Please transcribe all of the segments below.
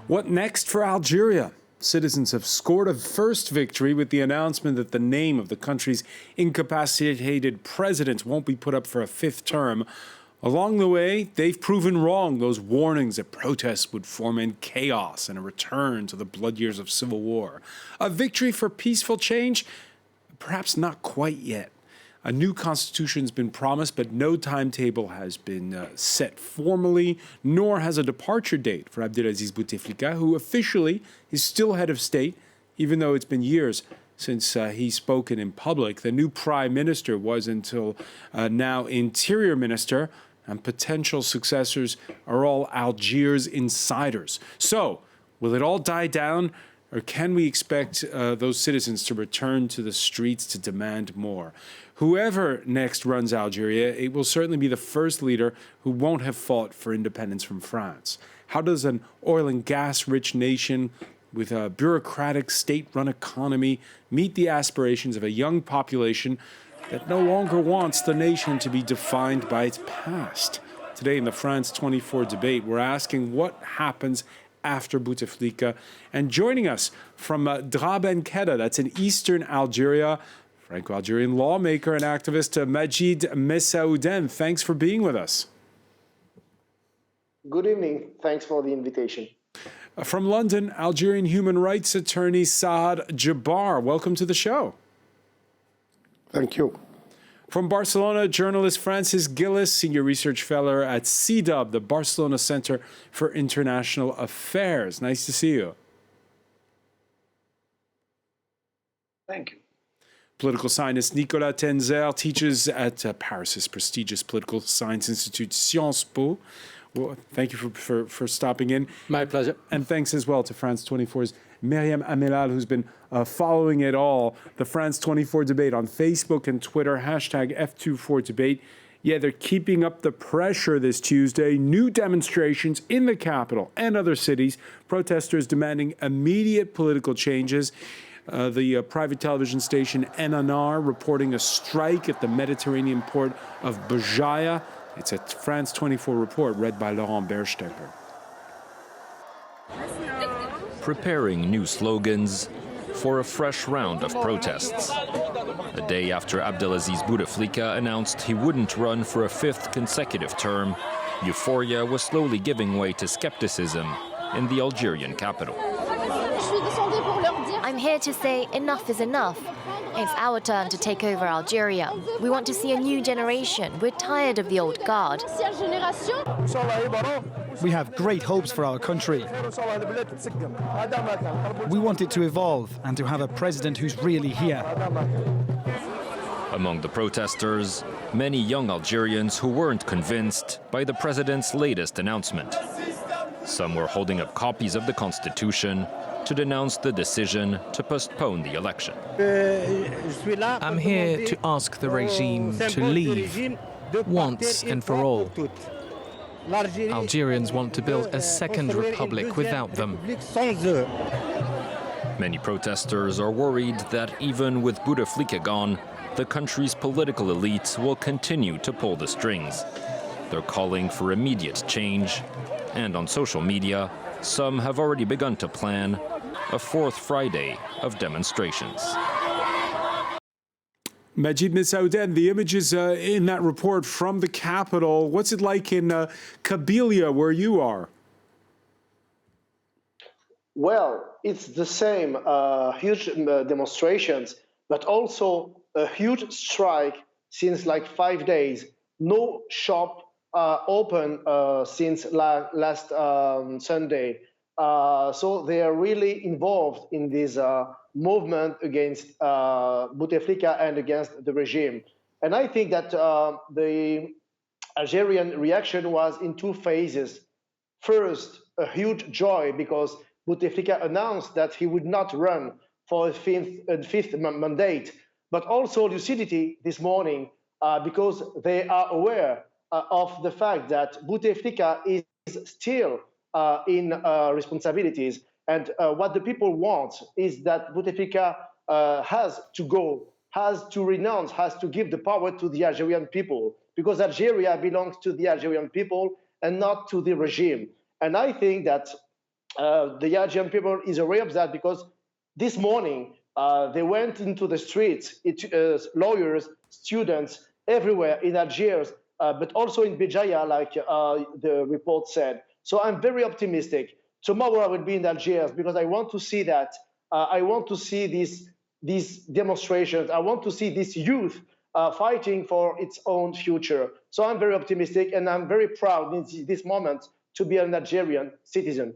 What next for Algeria? Citizens have scored a first victory with the announcement that the name of the country's incapacitated president won't be put up for a fifth term. Along the way, they've proven wrong those warnings that protests would foment chaos and a return to the blood years of civil war. A victory for peaceful change? Perhaps not quite yet. A new constitution has been promised, but no timetable has been set formally, nor has a departure date for Abdelaziz Bouteflika, who officially is still head of state, even though it's been years since he's spoken in public. The new prime minister was until now interior minister, and potential successors are all Algiers insiders. So, will it all die down? Or can we expect those citizens to return to the streets to demand more? Whoever next runs Algeria, it will certainly be the first leader who won't have fought for independence from France. How does an oil and gas-rich nation with a bureaucratic state-run economy meet the aspirations of a young population that no longer wants the nation to be defined by its past? Today in the France 24 debate, we're asking what happens after Bouteflika. And joining us from Drab and Keda, that's in eastern Algeria, Franco-Algerian lawmaker and activist Madjid Messaoudene. Thanks for being with us. Good evening. Thanks for the invitation. From London, Algerian human rights attorney Saad Djebbar. Welcome to the show. Thank you. From Barcelona, journalist Francis Ghilès, senior research fellow at CDUB, the Barcelona Center for International Affairs. Nice to see you. Thank you. Political scientist Nicolas Tenzer teaches at Paris's prestigious political science institute Sciences Po. Well, thank you for stopping in. My pleasure. And thanks as well to France 24's Meriem Amellal, who's been following it all. The France 24 debate on Facebook and Twitter, hashtag F24debate. Yeah, they're keeping up the pressure this Tuesday. New demonstrations in the capital and other cities. Protesters demanding immediate political changes. The private television station NNR reporting a strike at the Mediterranean port of Béjaïa. It's a France 24 report read by Laurent Berstecker. Preparing new slogans for a fresh round of protests. A day after Abdelaziz Bouteflika announced he wouldn't run for a fifth consecutive term, Euphoria was slowly giving way to skepticism in the Algerian capital. I'm here to say enough is enough. It's our turn to take over Algeria. We want to see a new generation. We're tired of the old guard. We have great hopes for our country. We want it to evolve and to have a president who's really here. Among the protesters, many young Algerians who weren't convinced by the president's latest announcement. Some were holding up copies of the constitution to denounce the decision to postpone the election. I'm here to ask the regime to leave once and for all. Algerians want to build a second republic without them. Many protesters are worried that even with Bouteflika gone, the country's political elite will continue to pull the strings. They're calling for immediate change, and on social media, some have already begun to plan a fourth Friday of demonstrations. Madjid Messaoudene, the images in that report from the capital, what's it like in Kabylia, where you are? Well, it's the same, huge demonstrations, but also a huge strike since like 5 days. No shop open since last Sunday. So they are really involved in this movement against Bouteflika and against the regime. And I think that the Algerian reaction was in two phases. First, a huge joy because Bouteflika announced that he would not run for a fifth mandate, but also lucidity this morning because they are aware of the fact that Bouteflika is still in responsibilities. And what the people want is that Bouteflika has to go, has to renounce, has to give the power to the Algerian people, because Algeria belongs to the Algerian people and not to the regime. And I think that the Algerian people is aware of that because this morning they went into the streets, lawyers, students, everywhere in Algiers, but also in Béjaïa, like the report said. So I'm very optimistic. Tomorrow I will be in Algiers because I want to see that. I want to see these demonstrations. I want to see this youth fighting for its own future. So I'm very optimistic, and I'm very proud in this moment to be an Algerian citizen.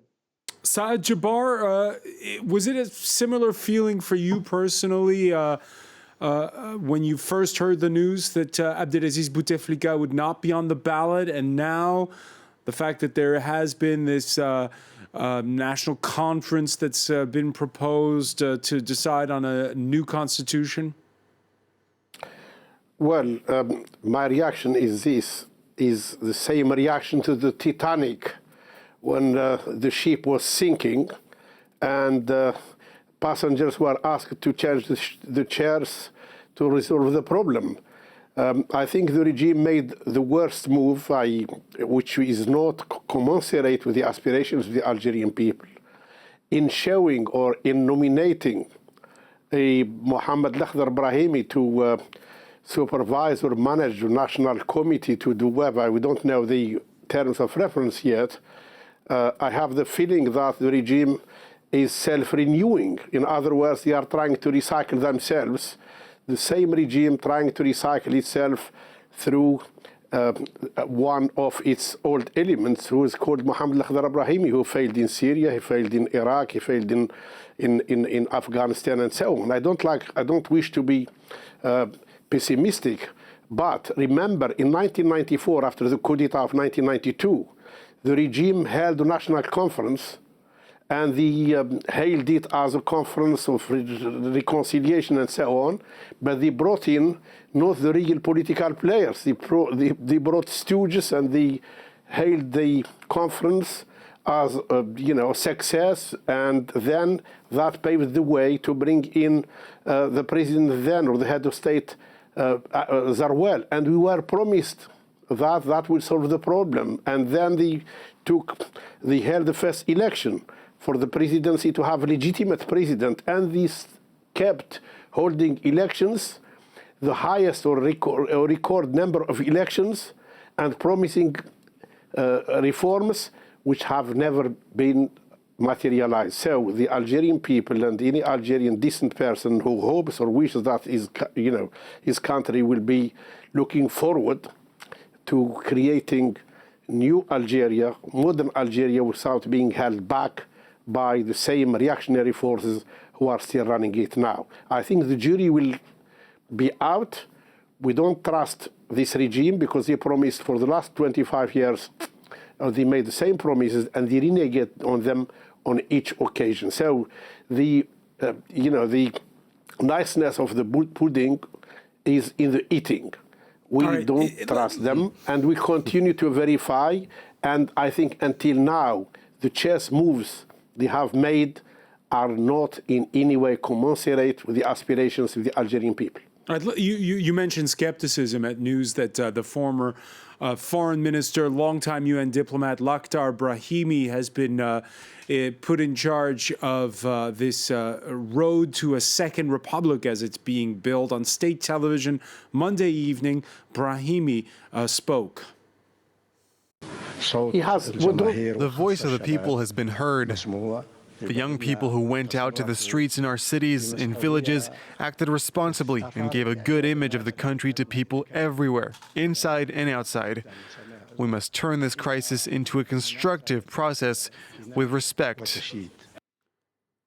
Saad, Djebbar, was it a similar feeling for you personally when you first heard the news that Abdelaziz Bouteflika would not be on the ballot, and now the fact that there has been this national conference that's been proposed to decide on a new constitution? Well, my reaction is the same reaction to the Titanic when the ship was sinking and passengers were asked to change the chairs to resolve the problem. I think the regime made the worst move, which is not commensurate with the aspirations of the Algerian people, in showing or in nominating a Mohammed Lakhdar Brahimi to supervise or manage the national committee to do whatever. We don't know the terms of reference yet. I have the feeling that the regime is self-renewing. In other words, they are trying to recycle themselves. The same regime trying to recycle itself through one of its old elements, who is called Mohammed Lakhdar Brahimi, who failed in Syria, he failed in Iraq, he failed in Afghanistan, and so on. I don't wish to be pessimistic, but remember, in 1994, after the coup d'etat of 1992, the regime held a national conference, and they hailed it as a conference of reconciliation and so on, but they brought in not the real political players. They brought stooges, and they hailed the conference as a success, and then that paved the way to bring in the president then, or the head of state, Zarwell, and we were promised that will solve the problem. And then they held the first election for the presidency to have a legitimate president, and they kept holding elections, the highest or record number of elections, and promising reforms which have never been materialized. So the Algerian people and any Algerian decent person who hopes or wishes that his country will be looking forward to creating new Algeria, modern Algeria, without being held back by the same reactionary forces who are still running it now. I think the jury will be out. We don't trust this regime because they promised for the last 25 years, they made the same promises, and they renegade on them on each occasion. So the niceness of the pudding is in the eating. We don't trust them, and we continue to verify. And I think until now, the chess moves they have made are not in any way commensurate with the aspirations of the Algerian people. You mentioned skepticism at news that the former foreign minister, longtime UN diplomat Lakhdar Brahimi has been put in charge of this road to a second republic as it's being built. On state television Monday evening, Brahimi spoke. The voice of the people has been heard. The young people who went out to the streets in our cities, in villages, acted responsibly and gave a good image of the country to people everywhere, inside and outside. We must turn this crisis into a constructive process with respect.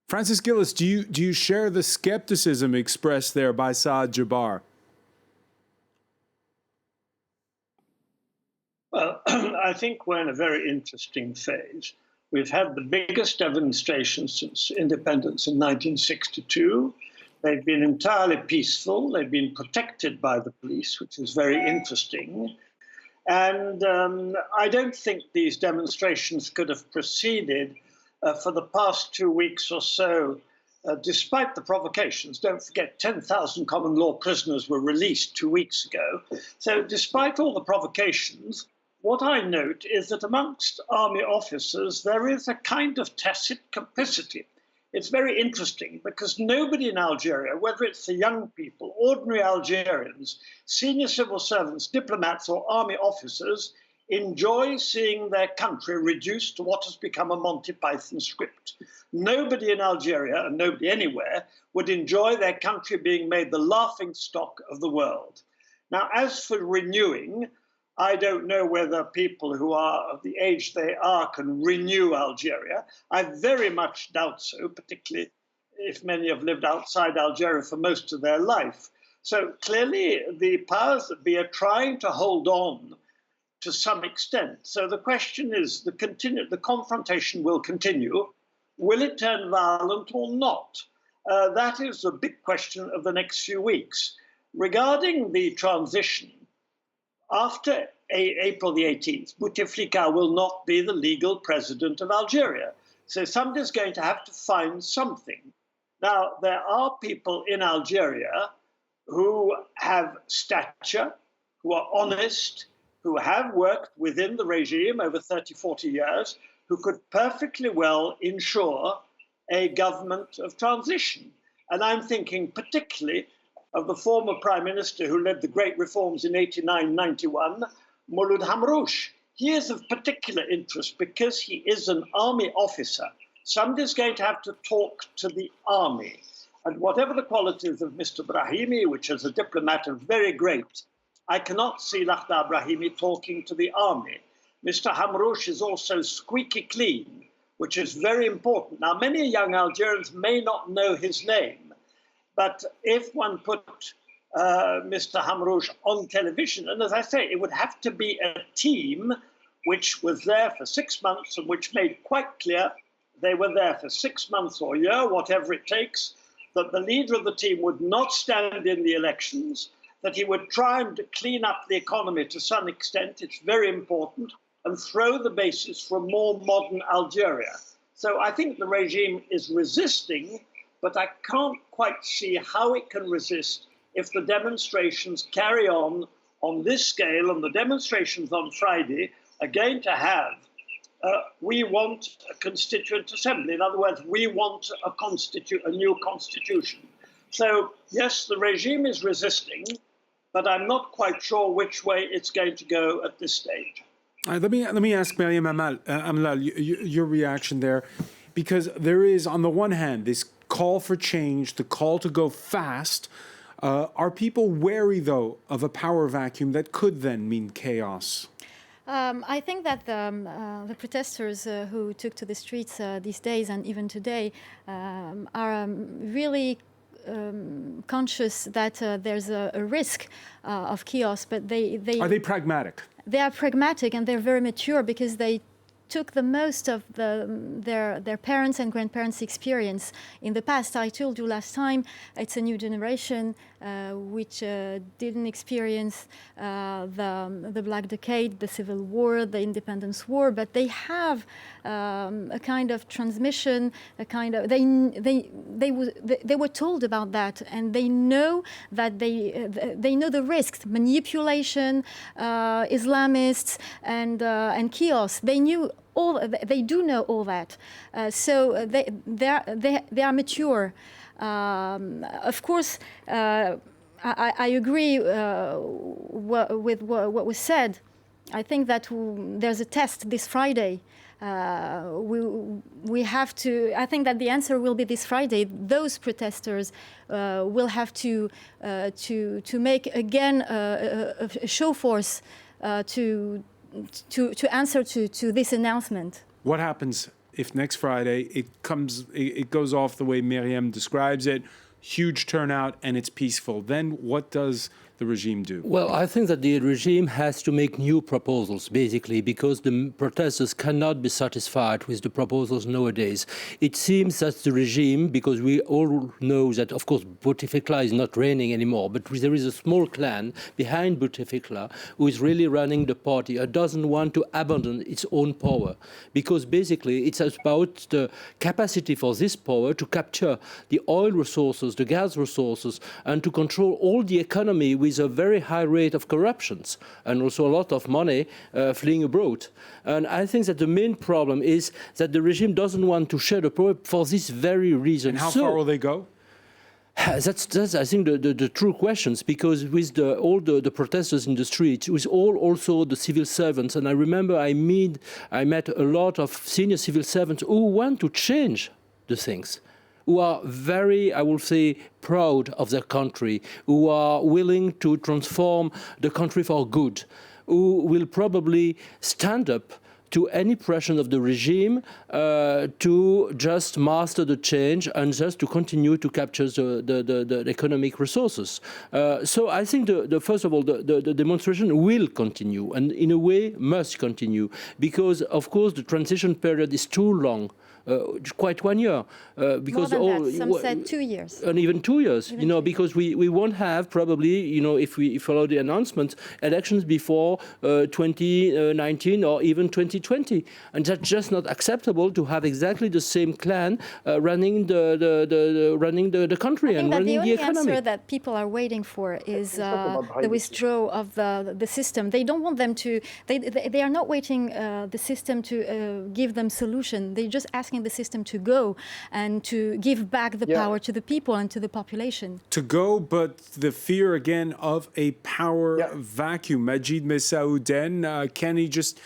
Francis Ghilès, do you share the skepticism expressed there by Saad Djebbar? Well, I think we're in a very interesting phase. We've had the biggest demonstrations since independence in 1962. They've been entirely peaceful. They've been protected by the police, which is very interesting. And I don't think these demonstrations could have proceeded for the past 2 weeks or so, despite the provocations. Don't forget, 10,000 common law prisoners were released 2 weeks ago. So despite all the provocations, what I note is that amongst army officers, there is a kind of tacit complicity. It's very interesting because nobody in Algeria, whether it's the young people, ordinary Algerians, senior civil servants, diplomats, or army officers, enjoy seeing their country reduced to what has become a Monty Python script. Nobody in Algeria, and nobody anywhere, would enjoy their country being made the laughingstock of the world. Now, as for renewing, I don't know whether people who are of the age they are can renew Algeria. I very much doubt so, particularly if many have lived outside Algeria for most of their life. So clearly the powers that be are trying to hold on to some extent. So the question is, the confrontation will continue. Will it turn violent or not? That is the big question of the next few weeks. Regarding the transition, after April the 18th, Bouteflika will not be the legal president of Algeria. So somebody's going to have to find something. Now, there are people in Algeria who have stature, who are honest, who have worked within the regime over 30, 40 years, who could perfectly well ensure a government of transition. And I'm thinking particularly of the former prime minister who led the great reforms in 89, 91, Mouloud Hamrouche. He is of particular interest because he is an army officer. Somebody's going to have to talk to the army. And whatever the qualities of Mr. Brahimi, which as a diplomat are very great, I cannot see Lakhdar Brahimi talking to the army. Mr. Hamrouche is also squeaky clean, which is very important. Now, many young Algerians may not know his name, but if one put Mr. Hamrouche on television, and as I say, it would have to be a team which was there for 6 months and which made quite clear they were there for 6 months or a year, whatever it takes, that the leader of the team would not stand in the elections, that he would try and clean up the economy to some extent, it's very important, and throw the basis for a more modern Algeria. So I think the regime is resisting, but I can't quite see how it can resist if the demonstrations carry on this scale, and the demonstrations on Friday are going to have, we want a constituent assembly. In other words, we want a new constitution. So yes, the regime is resisting, but I'm not quite sure which way it's going to go at this stage. Let me ask Meriem Amellal, your reaction there, because there is, on the one hand, this call for change, the call to go fast. Are people wary, though, of a power vacuum that could then mean chaos? I think that the protesters who took to the streets these days and even today are really conscious that there's a risk of chaos, but Are they pragmatic? They are pragmatic and they're very mature because they took the most of their parents' and grandparents' experience in the past. I told you last time, it's a new generation which didn't experience the Black Decade, the Civil War, the Independence War, but they have a kind of transmission, a kind of they were told about that, and they know that they know the risks, manipulation, Islamists, and chaos. They knew. They do know all that, so they are mature. Of course, I agree with what was said. I think that there's a test this Friday. We have to. I think that the answer will be this Friday. Those protesters will have to make again a show force to answer to this announcement. What happens if next Friday it goes off the way Meriem describes it, huge turnout, and it's peaceful? Then what does the regime do? Well, I think that the regime has to make new proposals, basically, because the protesters cannot be satisfied with the proposals nowadays. It seems that the regime, because we all know that, of course, Bouteflika is not reigning anymore, but there is a small clan behind Bouteflika who is really running the party and doesn't want to abandon its own power, because basically it's about the capacity for this power to capture the oil resources, the gas resources, and to control all the economy with a very high rate of corruptions and also a lot of money fleeing abroad. And I think that the main problem is that the regime doesn't want to share the power for this very reason. And how far will they go? That's I think, the true questions, because with all the protesters in the streets, with also the civil servants, and I remember I met a lot of senior civil servants who want to change the things, who are very, I will say, proud of their country, who are willing to transform the country for good, who will probably stand up to any pressure of the regime to just master the change and just to continue to capture the economic resources. So I think, first of all, the demonstration will continue, and in a way must continue, because, of course, the transition period is too long. Quite 1 year, because more than that. Some said 2 years, and even 2 years. Because we won't have probably, if we follow the announcement, elections before 2019 or even 2020, and that's just not acceptable to have exactly the same clan running the country and running the economy. The only answer that people are waiting for is the withdrawal of the system. They don't want them to. They are not waiting the system to give them solution. They just asking the system to go and to give back the power to the people and to the population. To go, but the fear again of a power vacuum. Madjid Messaoudene, can he just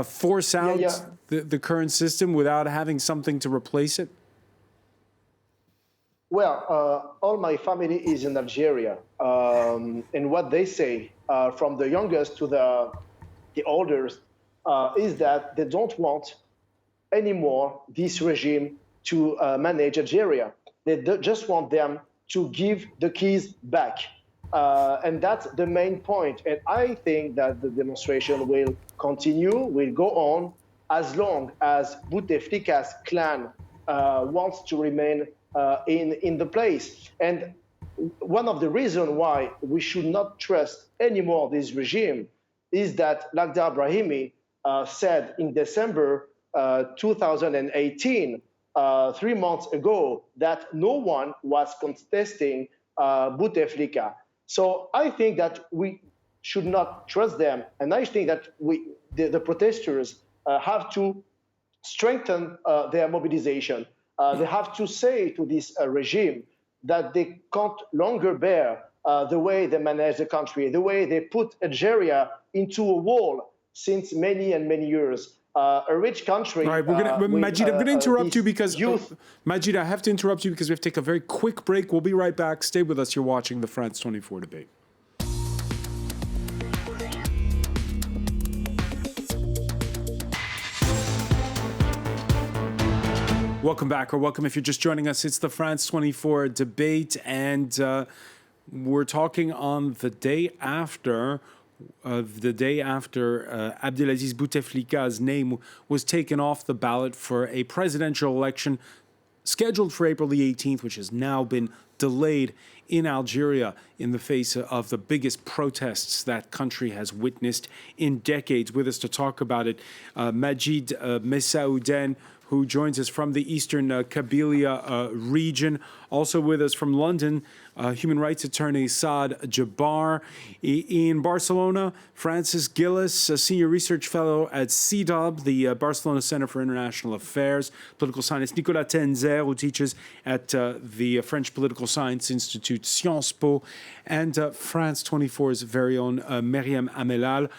force out the current system without having something to replace it? Well, all my family is in Algeria, and what they say, from the youngest to the oldest, is that they don't want anymore this regime to manage Algeria. They just want them to give the keys back. And that's the main point. And I think that the demonstration will continue, will go on, as long as Bouteflika's clan wants to remain in the place. And one of the reasons why we should not trust anymore this regime is that Lakhdar Brahimi said in December 2018, 3 months ago, that no one was contesting Bouteflika. So I think that we should not trust them, and I think that the protesters have to strengthen their mobilization. They have to say to this regime that they can't longer bear the way they manage the country, the way they put Algeria into a wall since many and many years. A rich country. All right, Madjid, I'm going to interrupt you because Madjid, I have to interrupt you because we have to take a very quick break. We'll be right back. Stay with us. You're watching the France 24 debate. Welcome back, or welcome if you're just joining us. It's the France 24 debate, and we're talking on the day after Abdelaziz Bouteflika's name was taken off the ballot for a presidential election scheduled for April the 18th, which has now been delayed in Algeria in the face of the biggest protests that country has witnessed in decades. With us to talk about it, Madjid Messaoudene, who joins us from the eastern Kabylia region. Also with us from London, human rights attorney Saad Djebbar. In Barcelona, Francis Ghilès, a senior research fellow at CEDAW, the Barcelona Center for International Affairs, political scientist Nicolas Tenzer, who teaches at the French Political Science Institute Sciences Po, and France 24's very own Meriem Amellal.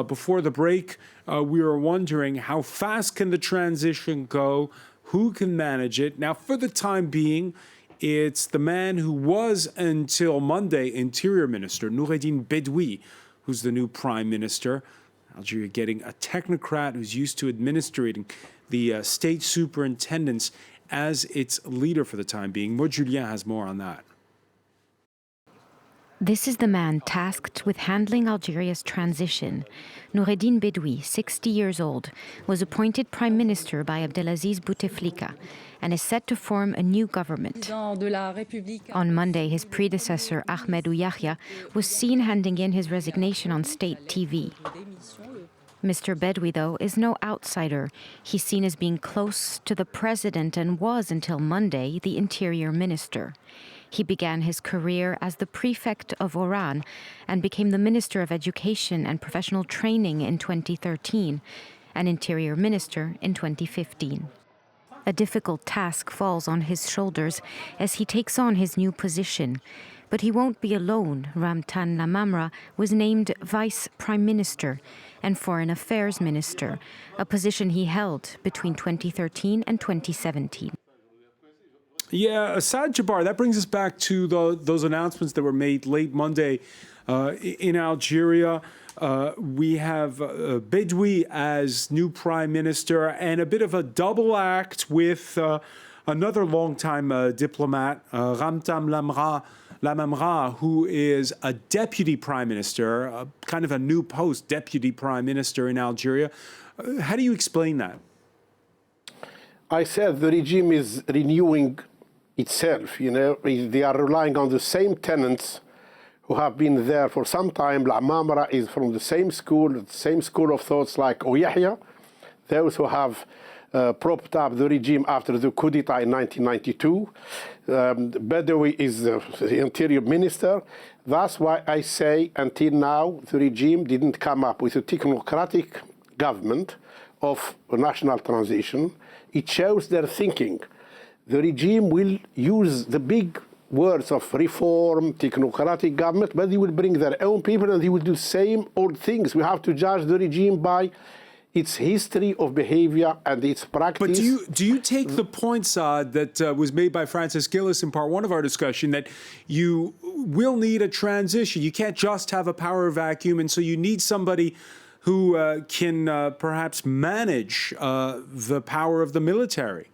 Before the break, we were wondering how fast can the transition go? Who can manage it? Now, for the time being, it's the man who was until Monday Interior Minister, Noureddine Bedoui, who's the new Prime Minister. Algeria getting a technocrat who's used to administering the state superintendents as its leader for the time being. Maud Julien has more on that. This is the man tasked with handling Algeria's transition. Noureddine Bedoui, 60 years old, was appointed prime minister by Abdelaziz Bouteflika and is set to form a new government. On Monday, his predecessor, Ahmed Yahya, was seen handing in his resignation on state TV. Mr. Bedoui, though, is no outsider. He's seen as being close to the president and was, until Monday, the interior minister. He began his career as the prefect of Oran and became the Minister of Education and Professional Training in 2013, and Interior Minister in 2015. A difficult task falls on his shoulders as he takes on his new position. But he won't be alone. Ramtan Lamamra was named Vice Prime Minister and Foreign Affairs Minister, a position he held between 2013 and 2017. Yeah, Saad, Djebbar, that brings us back to those announcements that were made late Monday in Algeria. We have Bedoui as new prime minister and a bit of a double act with another longtime diplomat, Ramtan Lamamra, who is a deputy prime minister, kind of a new post, deputy prime minister in Algeria. How do you explain that? I said the regime is renewing itself. You know, they are relying on the same tenants who have been there for some time. Lamamra is from the same school of thoughts like Ouyahia, those who have propped up the regime after the coup d'etat in 1992. Bedoui is the interior minister. That's why I say until now the regime didn't come up with a technocratic government of a national transition. It shows their thinking. The regime will use the big words of reform, technocratic government, but they will bring their own people and they will do the same old things. We have to judge the regime by its history of behavior and its practice. But do you take the point, Saad, that was made by Francis Ghilès in part one of our discussion, that you will need a transition? You can't just have a power vacuum, and so you need somebody who can perhaps manage the power of the military.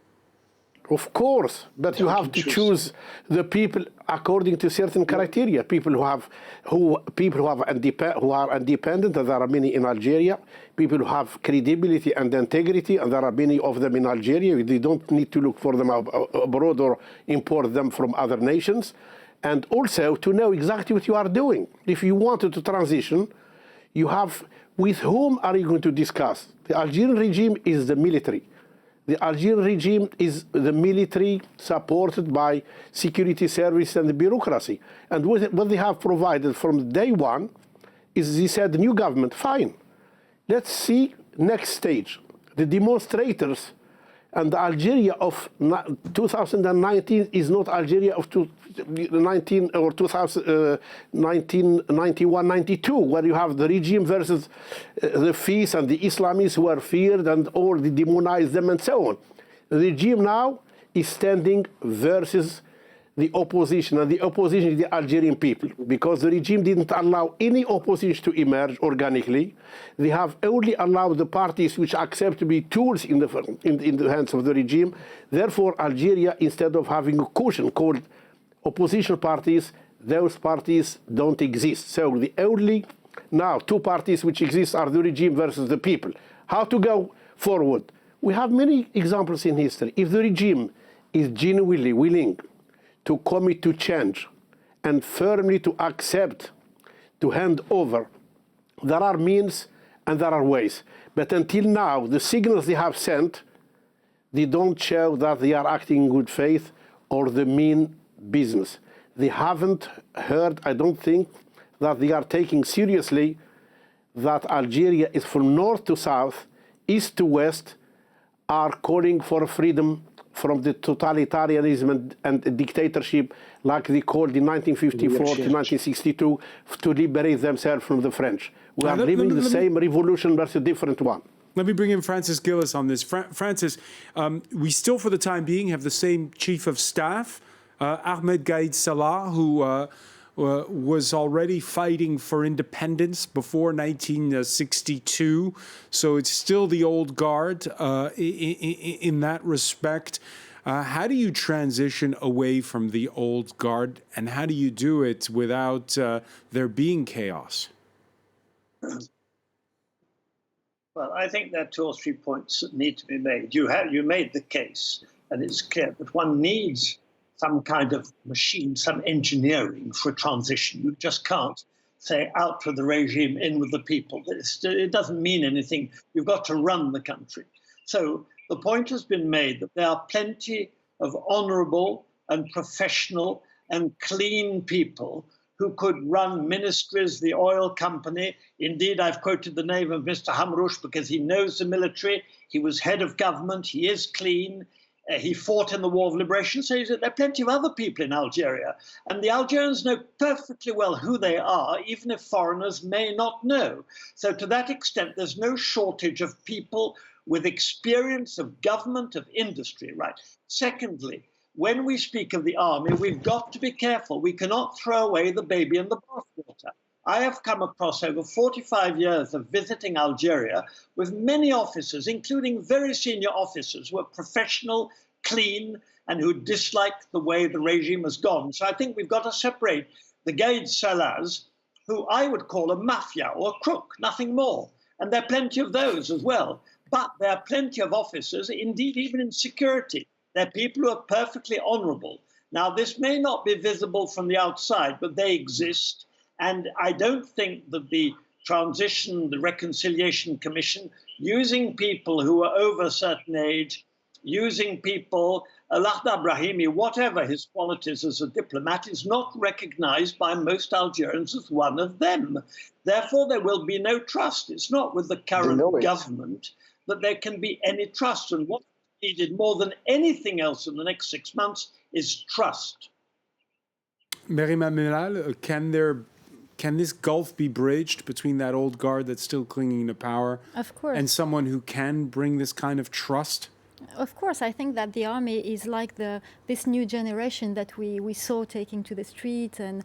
Of course, but you have to choose the people according to certain criteria. People who are independent, and there are many in Algeria. People who have credibility and integrity, and there are many of them in Algeria. They don't need to look for them abroad or import them from other nations. And also to know exactly what you are doing. If you wanted to transition, you have, with whom are you going to discuss? The Algerian regime is the military. The Algerian regime is the military supported by security service and the bureaucracy. And what they have provided from day one is they said, the new government, fine. Let's see next stage. The demonstrators and the Algeria of 2019 is not Algeria of 1991-92, where you have the regime versus the Fis and the Islamists who are feared and all they demonize them and so on. The regime now is standing versus the opposition, and the opposition is the Algerian people, because the regime didn't allow any opposition to emerge organically. They have only allowed the parties which accept to be tools in the hands of the regime. Therefore, Algeria, instead of having a cushion called opposition parties, those parties don't exist. So the only now two parties which exist are the regime versus the people. How to go forward? We have many examples in history. If the regime is genuinely willing to commit to change and firmly to accept, to hand over, there are means and there are ways. But until now, the signals they have sent, they don't show that they are acting in good faith or the mean business. They haven't heard, I don't think, that they are taking seriously that Algeria is from north to south, east to west, are calling for freedom from the totalitarianism and dictatorship like they called in 1954 to 1962 to liberate themselves from the French. We are living the same revolution but a different one. Let me bring in Francis Ghilès on this. Francis, we still for the time being have the same chief of staff, Ahmed Gaïd Salah, who was already fighting for independence before 1962. So it's still the old guard in that respect. How do you transition away from the old guard, and how do you do it without there being chaos? Well, I think there are two or three points that need to be made. You made the case, and it's clear that one needs some kind of machine, some engineering for transition. You just can't say out with the regime, in with the people. It doesn't mean anything. You've got to run the country. So the point has been made that there are plenty of honorable and professional and clean people who could run ministries, the oil company. Indeed, I've quoted the name of Mr. Hamrouche because he knows the military. He was head of government. He is clean. He fought in the War of Liberation. So there are plenty of other people in Algeria. And the Algerians know perfectly well who they are, even if foreigners may not know. So to that extent, there's no shortage of people with experience of government, of industry, right? Secondly, when we speak of the army, we've got to be careful. We cannot throw away the baby in the bathwater. I have come across over 45 years of visiting Algeria with many officers, including very senior officers who are professional, clean, and who dislike the way the regime has gone. So I think we've got to separate the Gaid Salahs, who I would call a mafia or a crook, nothing more. And there are plenty of those as well. But there are plenty of officers, indeed even in security. They're people who are perfectly honorable. Now, this may not be visible from the outside, but they exist. And I don't think that the transition, the Reconciliation Commission, using people who are over a certain age, using people, Lakhdar Brahimi, whatever his qualities as a diplomat, is not recognized by most Algerians as one of them. Therefore, there will be no trust. It's not with the current government that there can be any trust. And what needed more than anything else in the next 6 months is trust. Meriem Amellal, can this gulf be bridged between that old guard that's still clinging to power and someone who can bring this kind of trust? Of course, I think that the army is like this new generation that we saw taking to the street and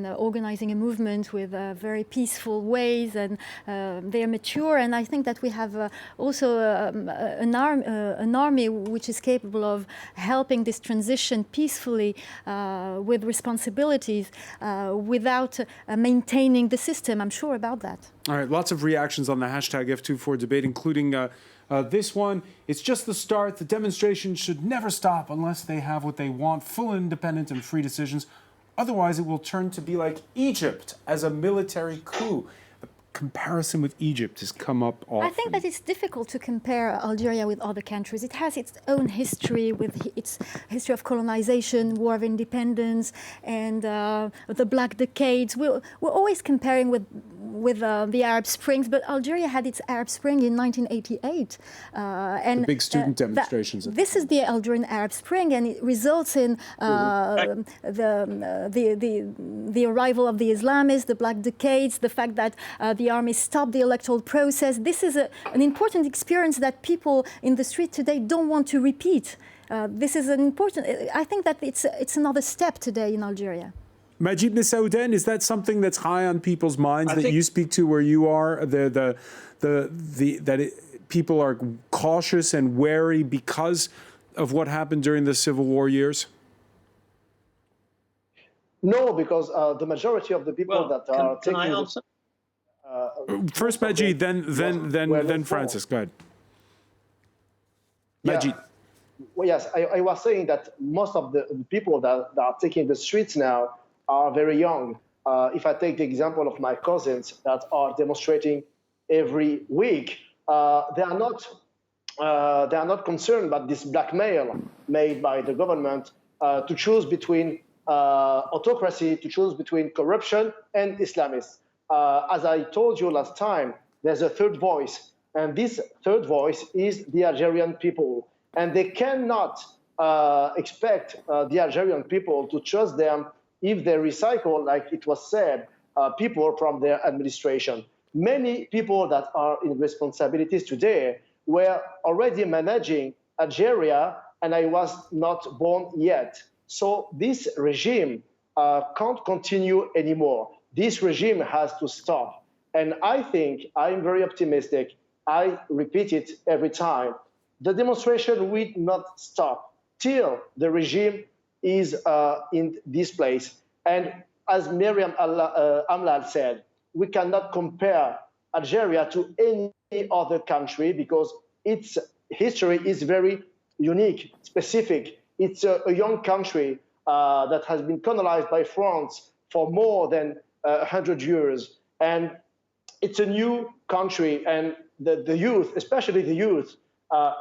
organizing a movement with very peaceful ways, and they are mature. And I think that we have also an army which is capable of helping this transition peacefully with responsibilities without maintaining the system. I'm sure about that. All right, lots of reactions on the hashtag F24 debate, including this one. It's just the start. The demonstration should never stop unless they have what they want, full independent and free decisions. Otherwise, it will turn to be like Egypt as a military coup. The comparison with Egypt has come up often. I think that it's difficult to compare Algeria with other countries. It has its own history, with its history of colonization, war of independence, and the Black Decades. We're always comparing with the Arab Springs, but Algeria had its Arab Spring in 1988. And the big student demonstrations. This is the Algerian Arab Spring, and it results in the arrival of the Islamists, the Black Decades, the fact that the army stopped the electoral process. This is an important experience that people in the street today don't want to repeat. This is an important. I think that it's another step today in Algeria. Madjid, Messaoudene, is that something that's high on people's minds that you speak to where you are? People are cautious and wary because of what happened during the Civil War years? No, because the majority of the people that are taking. Can I answer? First Madjid, then Francis. Go ahead. Madjid. Well, yes, I was saying that most of the people that are taking the streets now are very young. If I take the example of my cousins that are demonstrating every week, they are not concerned about this blackmail made by the government to choose between autocracy, to choose between corruption and Islamists. As I told you last time, there's a third voice, and this third voice is the Algerian people, and they cannot expect the Algerian people to trust them if they recycle, like it was said, people from their administration. Many people that are in responsibilities today were already managing Algeria, and I was not born yet. So this regime can't continue anymore. This regime has to stop. And I think I'm very optimistic. I repeat it every time. The demonstration will not stop till the regime is in this place. And as Meriem Amellal said, we cannot compare Algeria to any other country because its history is very unique, specific. It's a young country that has been colonized by France for more than 100 years. And it's a new country, and the youth, especially the youth,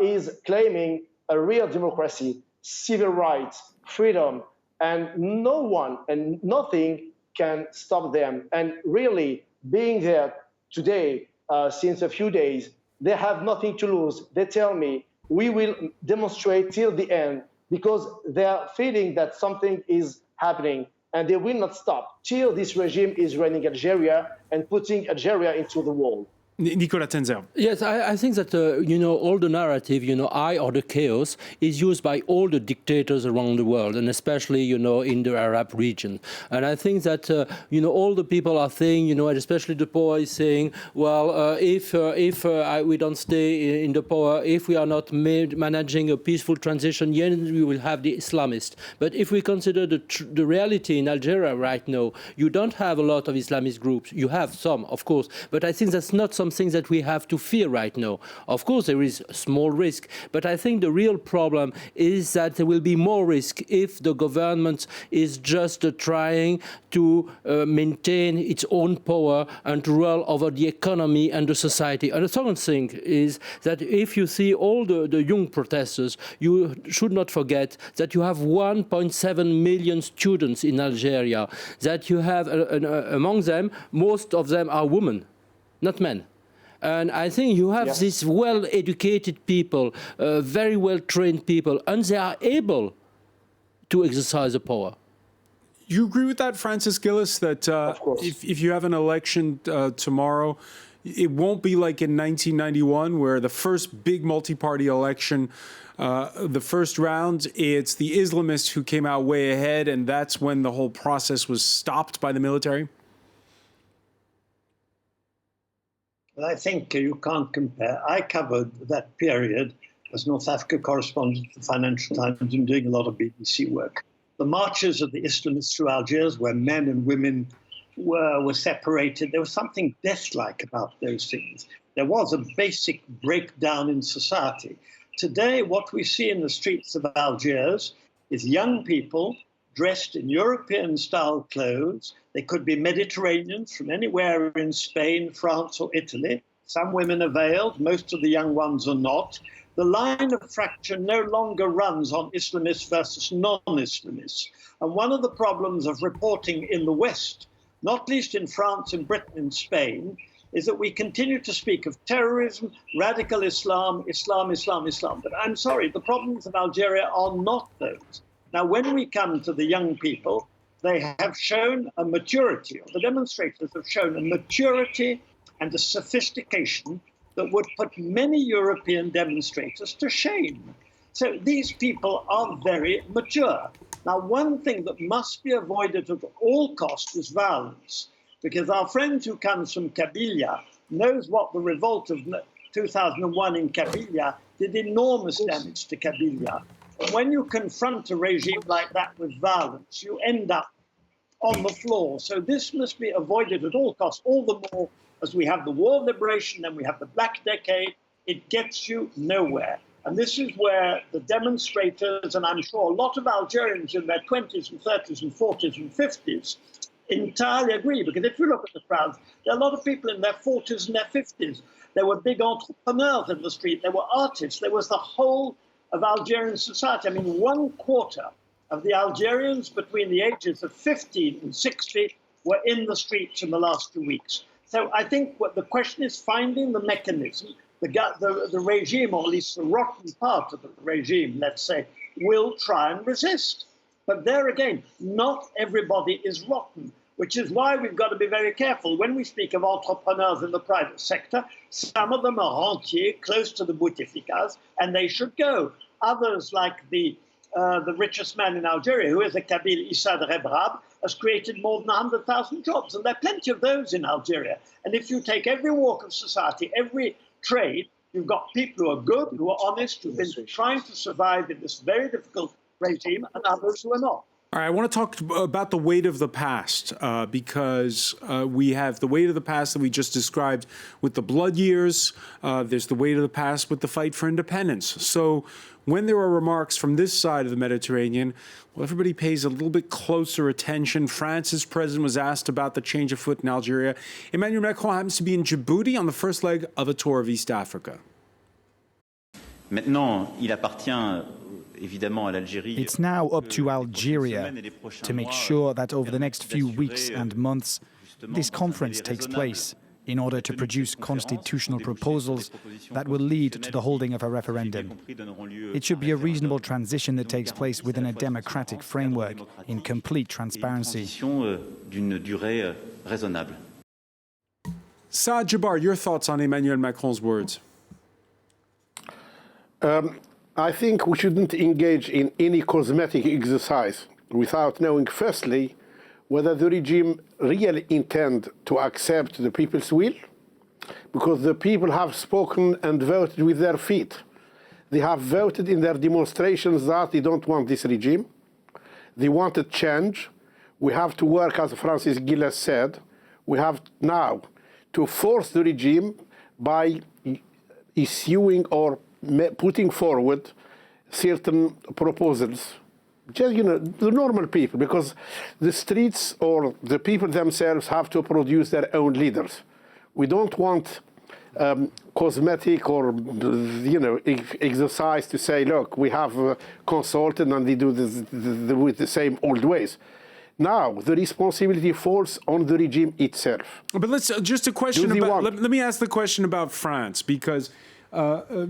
is claiming a real democracy, civil rights, freedom, and no one and nothing can stop them. And really, being there today, since a few days, they have nothing to lose. They tell me, we will demonstrate till the end, because they are feeling that something is happening, and they will not stop till this regime is running Algeria and putting Algeria into the wall. Nicolas Tenzer. Yes, I think that, all the narrative, I or the chaos is used by all the dictators around the world, and especially, in the Arab region. And I think that, all the people are saying, and especially the power is saying, well, if we don't stay in the power, if we are not managing a peaceful transition, then we will have the Islamists. But if we consider the reality in Algeria right now, you don't have a lot of Islamist groups. You have some, of course, but I think that's not something that we have to fear right now. Of course, there is a small risk, but I think the real problem is that there will be more risk if the government is just trying to maintain its own power and to rule over the economy and the society. And the second thing is that if you see all the young protesters, you should not forget that you have 1.7 million students in Algeria, that you have, among them, most of them are women, not men. And I think you have these well-educated people, very well-trained people, and they are able to exercise the power. You agree with that, Francis Ghilès, that if you have an election tomorrow, it won't be like in 1991, where the first big multi-party election, the first round, it's the Islamists who came out way ahead, and that's when the whole process was stopped by the military? Well, I think you can't compare. I covered that period as North Africa correspondent for the Financial Times and doing a lot of BBC work. The marches of the Islamists through Algiers, where men and women were separated, there was something death-like about those things. There was a basic breakdown in society. Today, what we see in the streets of Algiers is young people dressed in European-style clothes. They could be Mediterranean from anywhere in Spain, France, or Italy. Some women are veiled, most of the young ones are not. The line of fracture no longer runs on Islamists versus non-Islamists. And one of the problems of reporting in the West, not least in France, in Britain, and Spain, is that we continue to speak of terrorism, radical Islam, Islam, Islam, Islam. But I'm sorry, the problems of Algeria are not those. Now, when we come to the young people, they have shown a maturity, or the demonstrators have shown a maturity and a sophistication that would put many European demonstrators to shame. So these people are very mature. Now, one thing that must be avoided at all costs is violence, because our friend who comes from Kabylia knows what the revolt of 2001 in Kabylia did enormous damage to Kabylia. And when you confront a regime like that with violence, you end up on the floor. So this must be avoided at all costs, all the more as we have the War of Liberation, then we have the Black Decade. It gets you nowhere. And this is where the demonstrators, and I'm sure a lot of Algerians in their 20s and 30s and 40s and 50s, entirely agree. Because if you look at the crowds, there are a lot of people in their 40s and their 50s. There were big entrepreneurs in the street. There were artists. There was the whole of Algerian society. I mean, 1/4 of the Algerians between the ages of 15 and 60 were in the streets in the last 2 weeks. So I think what the question is finding the mechanism. The regime, or at least the rotten part of the regime, let's say, will try and resist. But there again, not everybody is rotten, which is why we've got to be very careful. When we speak of entrepreneurs in the private sector, some of them are rentiers, close to the Bouteflikas, and they should go. Others, like the richest man in Algeria, who is a Kabyle, Saad, has created more than 100,000 jobs. And there are plenty of those in Algeria. And if you take every walk of society, every trade, you've got people who are good, who are honest, who've been trying to survive in this very difficult regime, and others who are not. All right, I want to talk about the weight of the past, because we have the weight of the past that we just described with the blood years. There's the weight of the past with the fight for independence. So when there are remarks from this side of the Mediterranean, well, everybody pays a little bit closer attention. France's president was asked about the change of foot in Algeria. Emmanuel Macron happens to be in Djibouti on the first leg of a tour of East Africa. Maintenant, il appartient It's now up to Algeria to make sure that over the next few weeks and months, this conference takes place in order to produce constitutional proposals that will lead to the holding of a referendum. It should be a reasonable transition that takes place within a democratic framework in complete transparency. Saad, Djebbar, your thoughts on Emmanuel Macron's words? I think we shouldn't engage in any cosmetic exercise without knowing, firstly, whether the regime really intend to accept the people's will, because the people have spoken and voted with their feet. They have voted in their demonstrations that they don't want this regime. They wanted change. We have to work, as Francis Ghilès said, we have now to force the regime by issuing or putting forward certain proposals. Just, the normal people, because the streets or the people themselves have to produce their own leaders. We don't want cosmetic or, exercise to say, look, we have consulted and they do this with the same old ways. Now, the responsibility falls on the regime itself. But let's just a question about, let me ask the question about France, because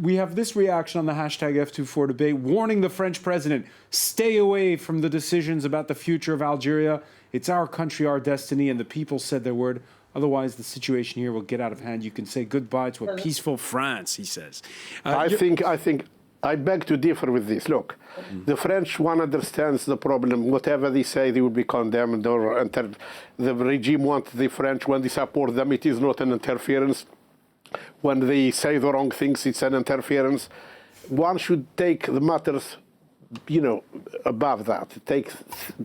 we have this reaction on the hashtag F24 debate, warning the French president, stay away from the decisions about the future of Algeria. It's our country, our destiny, and the people said their word. Otherwise, the situation here will get out of hand. You can say goodbye to a peaceful France, he says. I beg to differ with this. Look, the French one understands the problem. Whatever they say, they will be condemned, or the regime wants the French. When they support them, it is not an interference. When they say the wrong things, it's an interference. One should take the matters, above that, take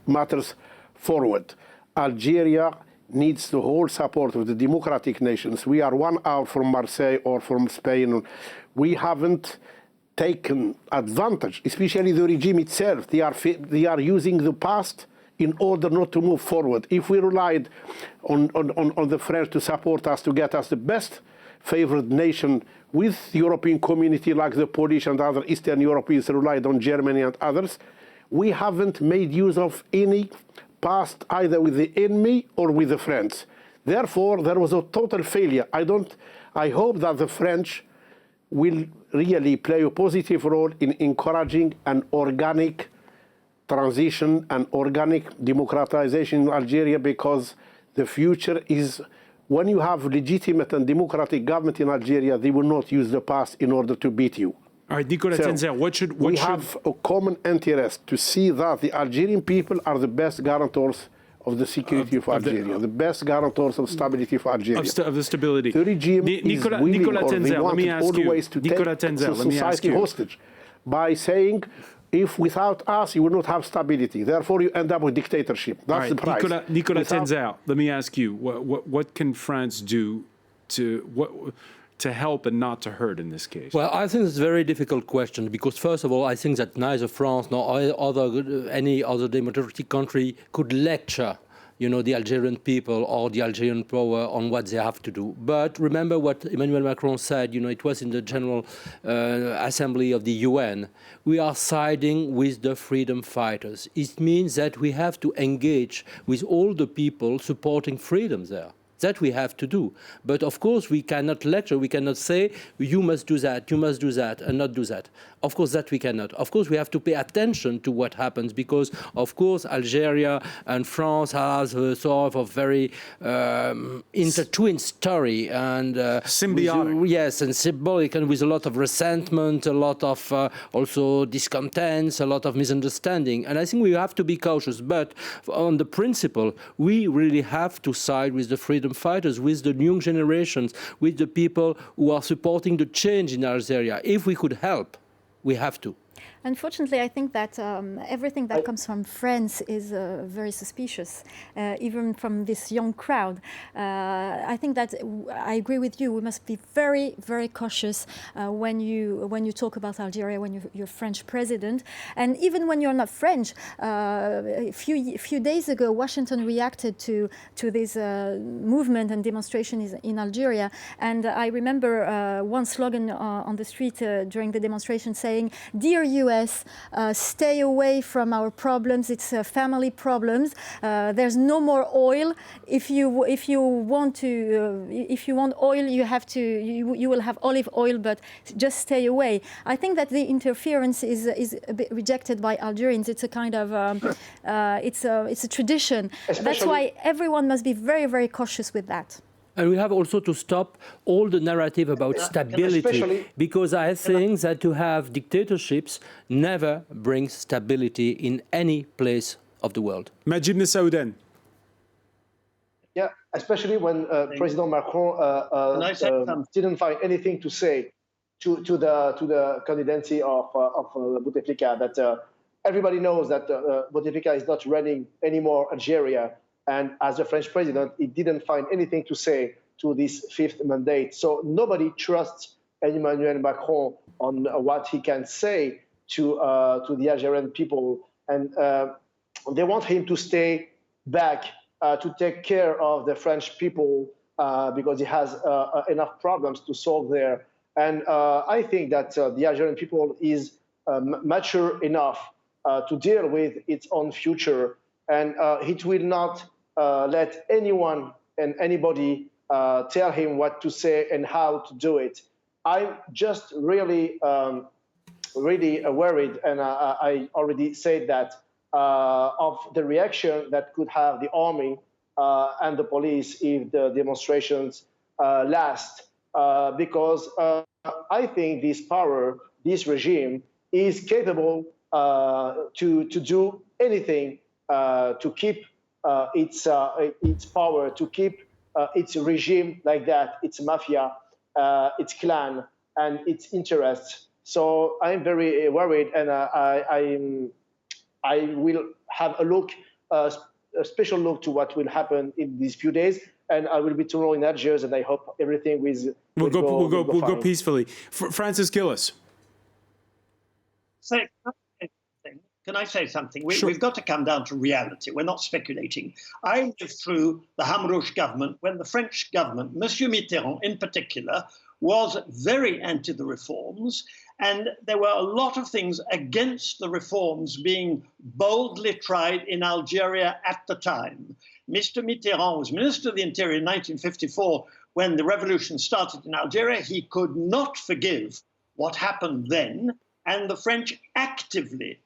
matters forward. Algeria needs the whole support of the democratic nations. We are 1 hour from Marseille or from Spain. We haven't taken advantage, especially the regime itself. They are using the past in order not to move forward. If we relied on the French to support us, to get us the best favored nation with the European community, like the Polish and other Eastern Europeans relied on Germany and others, we haven't made use of any past either with the enemy or with the French. Therefore, there was a total failure. I hope that the French will really play a positive role in encouraging an organic transition and organic democratization in Algeria, because the future is, when you have legitimate and democratic government in Algeria, they will not use the past in order to beat you. All right, Nicolas Tenzer, we have a common interest to see that the Algerian people are the best guarantors of the security of Algeria, the best guarantors of stability for Algeria. Of the stability. The regime is willing, Nicolas Tenzer, or they want always to take society hostage by saying, if without us, you will not have stability. Therefore, you end up with dictatorship. That's the price. Nicolas Tenzer, let me ask you, what can France do to help and not to hurt in this case? Well, I think it's a very difficult question, because first of all, I think that neither France nor any other democratic country could lecture the Algerian people or the Algerian power on what they have to do. But remember what Emmanuel Macron said, it was in the General Assembly of the UN. We are siding with the freedom fighters. It means that we have to engage with all the people supporting freedom there. That we have to do. But of course, we cannot lecture, we cannot say, you must do that, and not do that. Of course, that we cannot. Of course, we have to pay attention to what happens, because, of course, Algeria and France has a sort of very intertwined story. And symbiotic. Yes, and symbolic, and with a lot of resentment, a lot of also discontents, a lot of misunderstanding. And I think we have to be cautious. But on the principle, we really have to side with the freedom fighters, with the young generations, with the people who are supporting the change in Algeria. If we could help, we have to. Unfortunately, I think that everything that comes from France is very suspicious, even from this young crowd. I think that I agree with you. We must be very, very cautious when you talk about Algeria, when you're French president, and even when you're not French. A few days ago, Washington reacted to this movement and demonstration in Algeria, and I remember one slogan on the street during the demonstration saying, "Dear US, stay away from our problems. It's family problems. There's no more oil. If you want oil, you will have olive oil, but just stay away. I think that the interference is a bit rejected by Algerians. It's a kind of it's a tradition. That's why everyone must be very, very cautious with that. And we have also to stop all the narrative about stability, because I think that to have dictatorships never brings stability in any place of the world. Madjid Messaoudene. Yeah, especially when President Macron didn't find anything to say to the candidacy of Bouteflika. That everybody knows that Bouteflika is not running anymore Algeria. And as the French president, he didn't find anything to say to this fifth mandate. So nobody trusts Emmanuel Macron on what he can say to the Algerian people. And they want him to stay back to take care of the French people because he has enough problems to solve there. And I think that the Algerian people is mature enough to deal with its own future. And it will not let anyone and anybody tell him what to say and how to do it. I'm just really worried, and I already said that, of the reaction that could have the army and the police if the demonstrations last, because I think this regime is capable to do anything to keep its power, to keep its regime like that, its mafia, its clan, and its interests. So I'm very worried, and I will have a special look to what will happen in these few days, and I will be tomorrow in Algiers, and I hope everything will go peacefully. Francis Ghilès. Can I say something? Sure. We've got to come down to reality. We're not speculating. I lived through the Hamrouche government when the French government, Monsieur Mitterrand in particular, was very anti the reforms. And there were a lot of things against the reforms being boldly tried in Algeria at the time. Mr. Mitterrand was Minister of the Interior in 1954 when the revolution started in Algeria. He could not forgive what happened then, and the French actively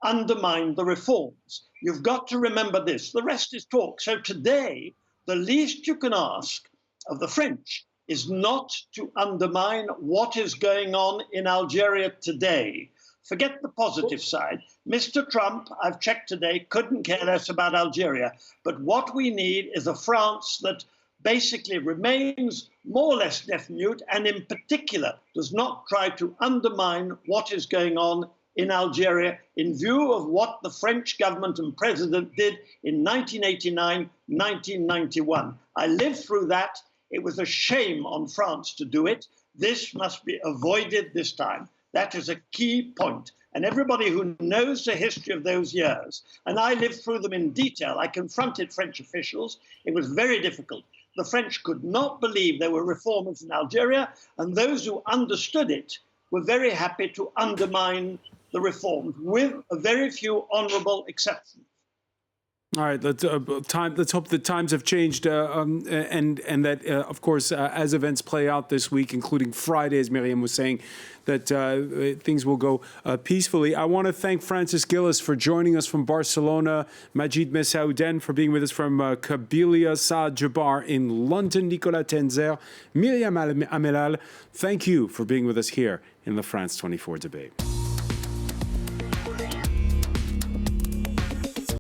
undermined the reforms. You've got to remember this. The rest is talk. So today, the least you can ask of the French is not to undermine what is going on in Algeria today. Forget the positive side. Mr. Trump, I've checked today, couldn't care less about Algeria. But what we need is a France that basically remains more or less deaf-mute, and in particular does not try to undermine what is going on in Algeria in view of what the French government and president did in 1989, 1991. I lived through that. It was a shame on France to do it. This must be avoided this time. That is a key point. And everybody who knows the history of those years, and I lived through them in detail, I confronted French officials. It was very difficult. The French could not believe there were reformers in Algeria, and those who understood it were very happy to undermine the reforms, with a very few honourable exceptions. All right, let's hope that times have changed, and that, of course, as events play out this week, including Friday, as Meriem was saying, that things will go peacefully. I want to thank Francis Ghilès for joining us from Barcelona, Madjid Messaoudene for being with us from Kabylia, Saad Djebbar in London, Nicolas Tenzer, Meriem Amellal. Thank you for being with us here in the France 24 debate.